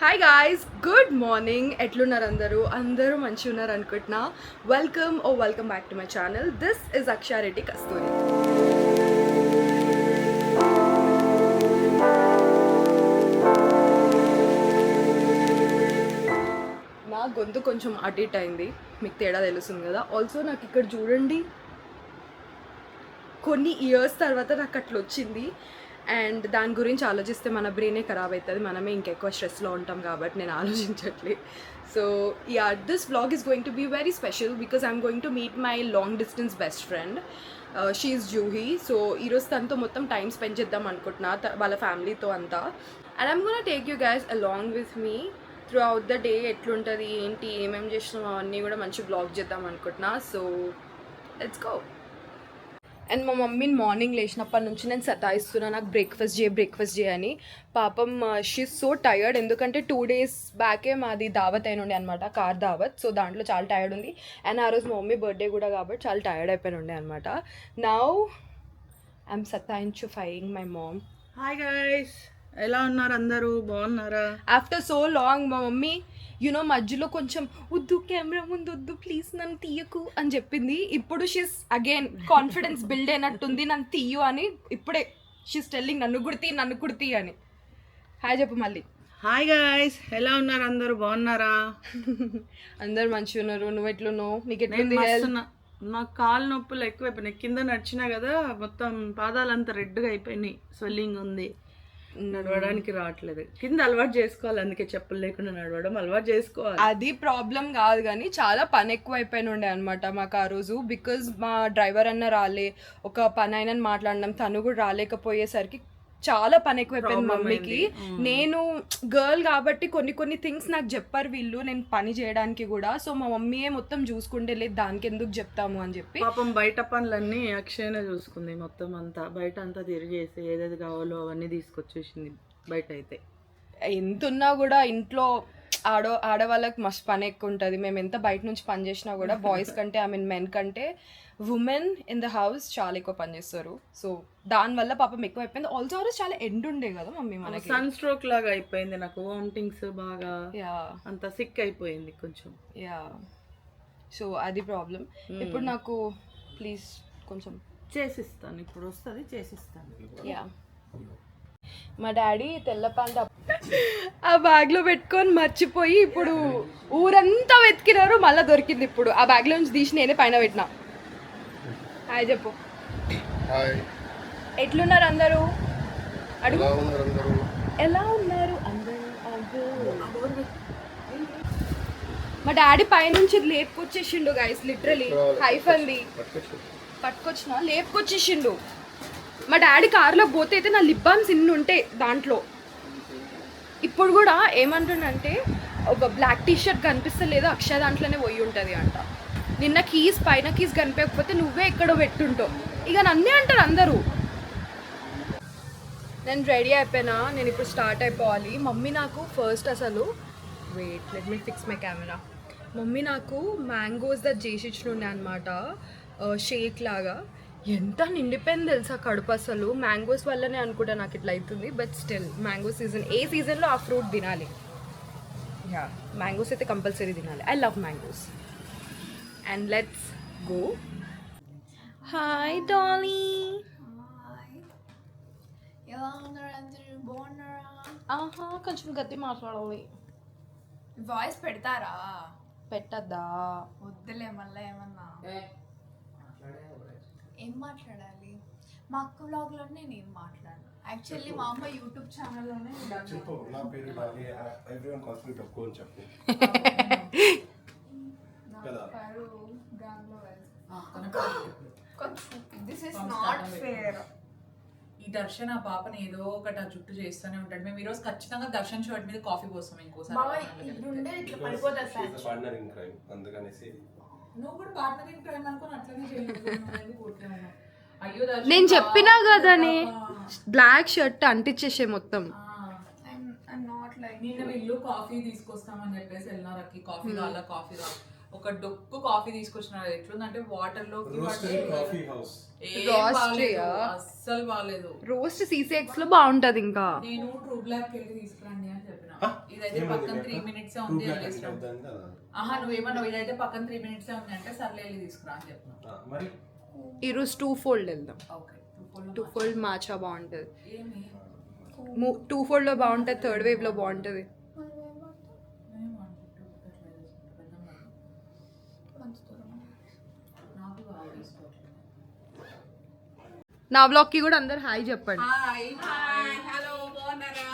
Hi guys, good morning. ఎట్లున్నారు అందరూ మంచిగా ఉన్నారు అనుకుంటున్నా. Welcome back to my channel. This is Akshareddy Kasturi. నా గొంతు కొంచెం అటు ఇట్ అయింది, మీకు తేడా తెలుస్తుంది కదా. ఆల్సో నాకు ఇక్కడ చూడండి, కొన్ని ఇయర్స్ తర్వాత నాకు అట్లా వచ్చింది. అండ్ దాని గురించి ఆలోచిస్తే మన బ్రెయినే ఖరాబ్ అవుతుంది, మనమే ఇంకెక్కువ స్ట్రెస్లో ఉంటాం కాబట్టి నేను ఆలోచించట్లేదు. So this vlog is going to be very special because I'm going to meet my long distance best friend. She is Juhi. So ఈరోజు తనతో మొత్తం టైం స్పెండ్ చేద్దాం అనుకుంటున్నా, వాళ్ళ ఫ్యామిలీతో అంతా. And I'm gonna take you guys along with me through out the day. ఎట్లుంటుంది ఏంటి ఏమేమి చేసినామో అన్నీ కూడా మంచి వ్లాగ్ చేద్దాం అనుకుంటున్నా. So let's go. అండ్ మా మమ్మీని మార్నింగ్ లేచినప్పటి నుంచి నేను సతాయిస్తున్నా, నాకు బ్రేక్ఫాస్ట్ చేయ అని. పాపం షీఈ్ సో టయర్డ్, ఎందుకంటే 2 days బ్యాకే మాది దావత్ అయిన ఉండే అనమాట, కార్ దావత్. సో దాంట్లో చాలా టయర్డ్ ఉంది. అండ్ ఆ రోజు మా మమ్మీ బర్త్డే కూడా కాబట్టి చాలా టయర్డ్ అయిపోయిన ఉండే అనమాట. నౌ ఐఎమ్ సతాయించుఫైయింగ్ మై మామ్. హాయ్ గైస్, ఎలా ఉన్నారు అందరూ? బాగున్నారా? ఆఫ్టర్ సో లాంగ్ మా మమ్మీ మధ్యలో కొంచెం వద్దు, కెమెరా ముందు వద్దు ప్లీజ్, నన్ను తీయకు అని చెప్పింది. ఇప్పుడు షీస్ అగైన్ కాన్ఫిడెన్స్ బిల్డ్ అయినట్టుంది, నన్ను తీయు అని. ఇప్పుడే షీస్ టెల్లింగ్ నన్ను కుడితి అని. హాయ్ చెప్పు మళ్ళీ. హాయ్ గైస్, ఎలా ఉన్నారు అందరూ? బాగున్నారా? అందరు మంచిగా ఉన్నారు. నువ్వు ఎట్లున్నావు? నీకు ఎట్లుంది? నాకు కాలు నొప్పులు ఎక్కువైపోయినాయి. కింద నడిచినా కదా, మొత్తం పాదాలంతా రెడ్గా అయిపోయినాయి, స్వెల్లింగ్ ఉంది, నడవడానికి రావట్లేదు. కింద అలవాటు చేసుకోవాలి, అందుకే చెప్పులు లేకుండా నడవడం అలవాటు చేసుకోవాలి. అది ప్రాబ్లం కాదు, కానీ చాలా పని ఎక్కువ అయిపోయిన ఉండే అనమాట మాకు ఆ రోజు. బికాజ్ మా డ్రైవర్ అన్న రాలే, ఒక పని అయినా మాట్లాడినాం, తను కూడా రాలేకపోయేసరికి చాలా పని ఎక్కువైపోయింది మమ్మీకి. నేను గర్ల్ కాబట్టి కొన్ని థింగ్స్ నాకు చెప్పారు వీళ్ళు, నేను పని చేయడానికి కూడా. సో మా మమ్మీయే మొత్తం చూసుకుంటే, లేదు దానికి ఎందుకు చెప్తాము అని చెప్పి. పాపం బయట పనులన్నీ అక్షయనే చూసుకుంది, మొత్తం అంతా బయట అంతా తిరిగేసి ఏదేది కావాలో అవన్నీ తీసుకొచ్చేసింది. బయట అయితే ఎంత ఉన్నా కూడా ఇంట్లో ఆడవాళ్ళకి మస్తు పని ఎక్కువ ఉంటుంది. మేము ఎంత బయట నుంచి పని చేసినా కూడా బాయ్స్ కంటే, మెన్ కంటే ఉమెన్ ఇన్ ద హౌస్ చాలా ఎక్కువ పని చేస్తారు. సో దానివల్ల పాపం ఎక్కువ అయిపోయింది. ఆల్సో ఆ రోజు చాలా ఎండ్ ఉండే కదా మమ్మీ, మనకి సన్ స్ట్రోక్ లాగా అయిపోయింది నాకు, వామిటింగ్స్ బాగా, అంత సిక్ అయిపోయింది కొంచెం. సో అది ప్రాబ్లం. ఇప్పుడు నాకు ప్లీజ్ కొంచెం చేసిస్తాను, ఇప్పుడు వస్తుంది చేసిస్తాను. మా డాడీ తెల్ల ప్యాంట్ ఆ బ్యాగ్లో పెట్టుకొని మర్చిపోయి ఇప్పుడు ఊరంతా వెతికినారు, మళ్ళీ దొరికింది. ఇప్పుడు ఆ బ్యాగ్లో నుంచి తీసి నేనే పైన పెట్టినా. హాయ్ చెప్పు. ఎట్లున్నారు అందరూ? అడుగు, ఎలా ఉన్నారు అందరూ? మా డాడీ పైనుంచి లేపుకొచ్చేసిండు గైస్, లిటరలీ హైఫ్ అంది పట్టుకొచ్చిన లేపుకొచ్చేసిండు. మా డాడీ కార్లో పోతే అయితే నా లిప్ బామ్స్ ఇన్ని ఉంటాయి దాంట్లో. ఇప్పుడు కూడా ఏమంటుండంటే, ఒక బ్లాక్ టీషర్ట్ కనిపిస్తలేదు, అక్షయ దాంట్లోనే పోయి ఉంటుంది అంట. నిన్న పైన కీస్ కనిపించకపోతే నువ్వే ఎక్కడో పెట్టుంటావు, ఇక నన్నే అంటారు అందరూ. నేను రెడీ అయిపోయినా, నేను ఇప్పుడు స్టార్ట్ అయిపోవాలి. మమ్మీ నాకు ఫస్ట్ అసలు let me fix my camera. Mummy నాకు మ్యాంగోస్ చేసి ఇచ్చినుండే అనమాట, షేక్ లాగా. ఎంత నిండిపోయింది తెలుసా కడుపు అసలు. మ్యాంగోస్ వల్లనే అనుకుంటా నాకు ఇట్లా అవుతుంది, బట్ స్టిల్ మ్యాంగో సీజన్, ఏ సీజన్లో ఆ ఫ్రూట్ తినాలి. మ్యాంగోస్ అయితే కంపల్సరీ తినాలి. I love mangoes. And let's go. Hi Dolly. ఎలా ఉన్నారు అందరూ? బాగున్నారా? కొంచెం గట్టి మాట్లాడాలి. వాయిస్ పెడతారా? పెట్టద్దా? వద్దులే, మళ్ళీ ఏమన్నా ఏం మాట్లాడాలి? మా అక్క వ్లాగ్లోనే నేను మాట్లాడాను. యాక్చువల్లీ మా అమ్మ యూట్యూబ్ ఛానల్లోనే దిస్ ఇస్ నాట్ ఫేర్. ఈ దర్శన్ ఆ పాపని ఏదో ఒకటి ఆ జుట్టు చేస్తూనే ఉంటాడు. మేము ఈరోజు ఖచ్చితంగా దర్శన్ షర్ట్ మీద కాఫీ పోస్తాం ఇంకోసారి. నువ్వు కూడా పార్ట్నరింగ్ క్రైమ్ అనుకుని అట్లనే చేయలేదు. అయ్యో నేను చెప్పినా కదా, బ్లాక్ షర్ట్ అంటించేసే మొత్తం. నిన్న వీళ్ళు కాఫీ తీసుకొస్తామని చెప్పేసి వెళ్ళినారు. అక్కి కాఫీ కావాలా, కాఫీ కావాలి. ఒక డొక్కు కాఫీ తీసుకొచ్చినారు. ఎట్లుందంటే వాటర్ లో అస్సలు బాగాలేదు. రోస్ట్ CCX లో బాగుంటది. ఇంకా నేను ట్రూ బ్లాక్ వెళ్ళి తీసుకురండి అని చెప్పిన. ఇదైతే పక్కన 3 minutes ఉంది వెళ్ళేస్తాం. ఆహా నువ్వేమన్నా ఇదైతే పక్కన 3 minutes ఉంది అంటే సర్లే వెళ్ళి తీసుకురా అని చెప్తున్నా. మరి ఈరోజు 2-fold వెళ్దాం. ఓకే 2-fold మాచా బాగుంటుంది. ఏమి 2-foldలో బాగుంటుంది, థర్డ్ వేవ్లో బాగుంటుంది. నాకు బాగా తీసుకోవట్లేదు. నా బ్లాగ్కి కూడా అందరు హాయ్ చెప్పండి. హలో బాగున్నారా?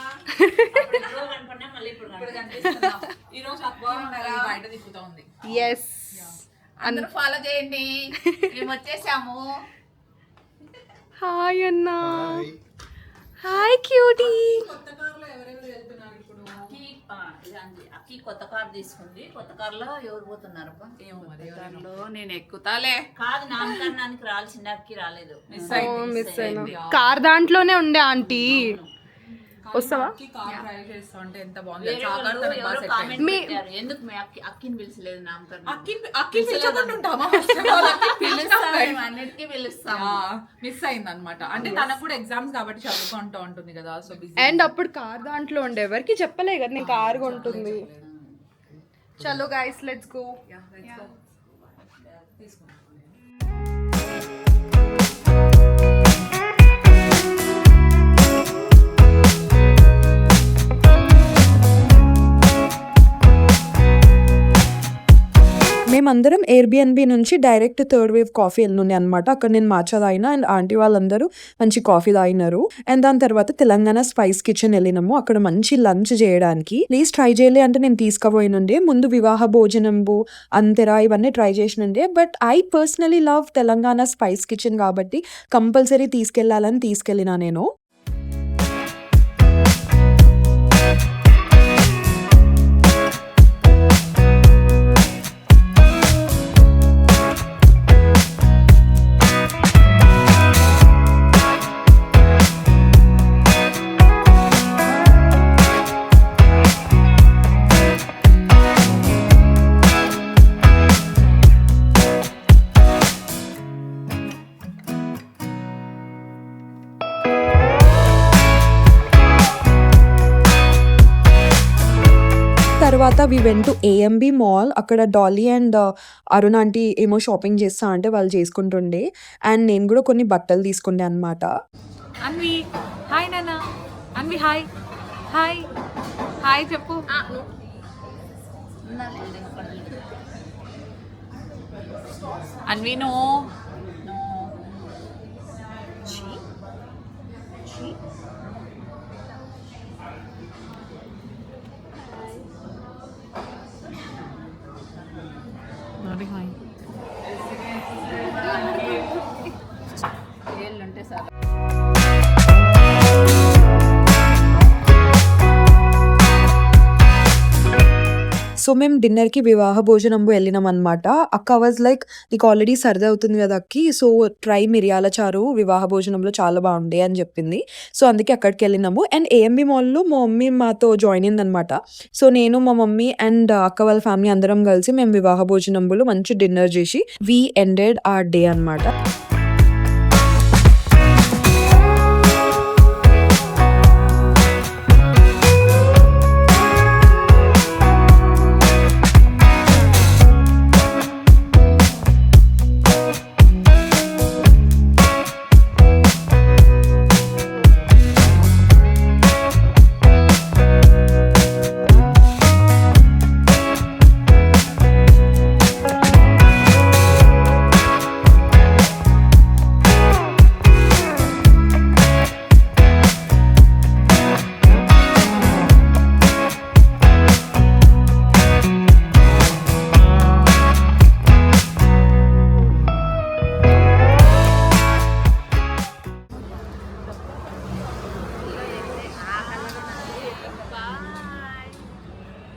ఇప్పుడు కనిపిస్తుందా? ఈరోజు బాగున్నారా? బయట తిప్పుతా ఉంది. ఎస్, అందరూ ఫాలో చేయండి, మేము వచ్చేసాము. హాయ్ అన్నా. Hi cutie. కొత్త కార్లో ఎవరెవరు వెళ్తున్నారు ఇప్పుడు? అక్కి కొత్త కార్ తీసుకుంది. కొత్త కార్లో ఎవరు పోతున్నారు? ఏమో మరి కార్లో నేను ఎక్కుతాలే. కాదు, నామకరణానికి రాల్సింది, అక్కి రాలేదు. మిస్ అయినా. కార్ దాంట్లోనే ఉండే ఆంటీ. వస్తావా? కార్ డ్రైవ్ చేస్తా అంటే ఎంత బాగుంది. వేరే వాళ్ళు ఎవరో కామెంట్ పెట్టారు, ఎందుకు మీ అక్కిని పిలిచలేదు నామకరణం? అక్కి పిలుచుకుంటుంటామా? అన్నిటికీ పిలుస్తాం. మిస్ అయింది అనమాట. అంటే తనకు కూడా ఎగ్జామ్స్ కాబట్టి చదువుకుంటూ ఉంటుంది కదా, సో బిజీ. అండ్ అప్పుడు కార్ దాంట్లో ఉండే, ఎవరికి చెప్పలే కదా నేను కార్ కొంటుంది. చలో గైస్, లెట్స్ గో. మేమందరం ఎయిర్బిఎన్బి నుంచి డైరెక్ట్ థర్డ్ వేవ్ కాఫీ వెళ్ళుండే అనమాట. అక్కడ నేను మాచా తాగిన అండ్ ఆంటీ వాళ్ళందరూ మంచి కాఫీ తాగినారు. అండ్ దాని తర్వాత తెలంగాణ స్పైస్ కిచెన్ వెళ్ళినాము. అక్కడ మంచి లంచ్ చేయడానికి. ప్లీజ్ ట్రై చేయలే అంటే నేను తీసుకుపోయినుండే. ముందు వివాహ భోజనంబు అంతెరా ఇవన్నీ ట్రై చేసినుండే. But I personally love Telangana Spice Kitchen కాబట్టి కంపల్సరీ తీసుకెళ్లాలని తీసుకెళ్ళినా నేను. తర్వాత we went to AMB mall. అక్కడ డాలీ అండ్ అరుణ్ ఆంటీ ఏమో షాపింగ్ చేస్తా అంటే వాళ్ళు చేసుకుంటుండే. అండ్ నేను కూడా కొన్ని బట్టలు తీసుకుండే అనమాట. అన్వి హాయ్ నాన్న. అన్వి హాయ్. హాయ్ హాయ్ చెప్పు. అన్వి నో. ఏళ్ళుంటే సార్ సో మేము డిన్నర్కి వివాహ భోజనంబు వెళ్ళినాం అనమాట. అక్క వాజ్ లైక్ నీకు ఆల్రెడీ సర్ది అవుతుంది కదా అక్కి, సో ట్రై మిరియాల చారు వివాహ భోజనంలో చాలా బాగుండే అని చెప్పింది. సో అందుకే అక్కడికి వెళ్ళినాము. అండ్ ఏఎంబి మాల్లో మా మమ్మీ మాతో జాయిన్ అయిందనమాట. సో నేను మా మమ్మీ అండ్ అక్క వాళ్ళ ఫ్యామిలీ అందరం కలిసి మేము వివాహ భోజనంబులో మంచి డిన్నర్ చేసి వి ఎండెడ్ ఆర్ డే అనమాట.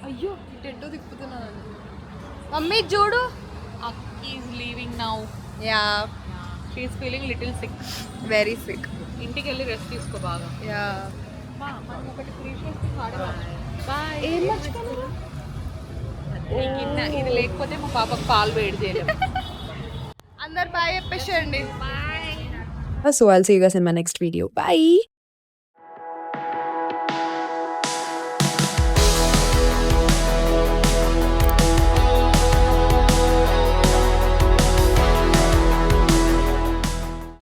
అయ్యో టెంటో తిప్పుతున్నాను. మమ్మీ చూడు. Akki is leaving now. Yeah, she is feeling little sick. Very sick. ఇంటికి వెళ్ళి రెస్ట్ తీసుకో బాగా. యా. మనం ఒకటి ప్రీషియస్ బాయ్. ఏం మర్చిపోయాను? ఇది లేకపోతే మా పాపకు పాలు వేడి చేయలేము. అందరు బాయ్ చెప్పేసేయండి. So I'll see you guys in my next video. Bye.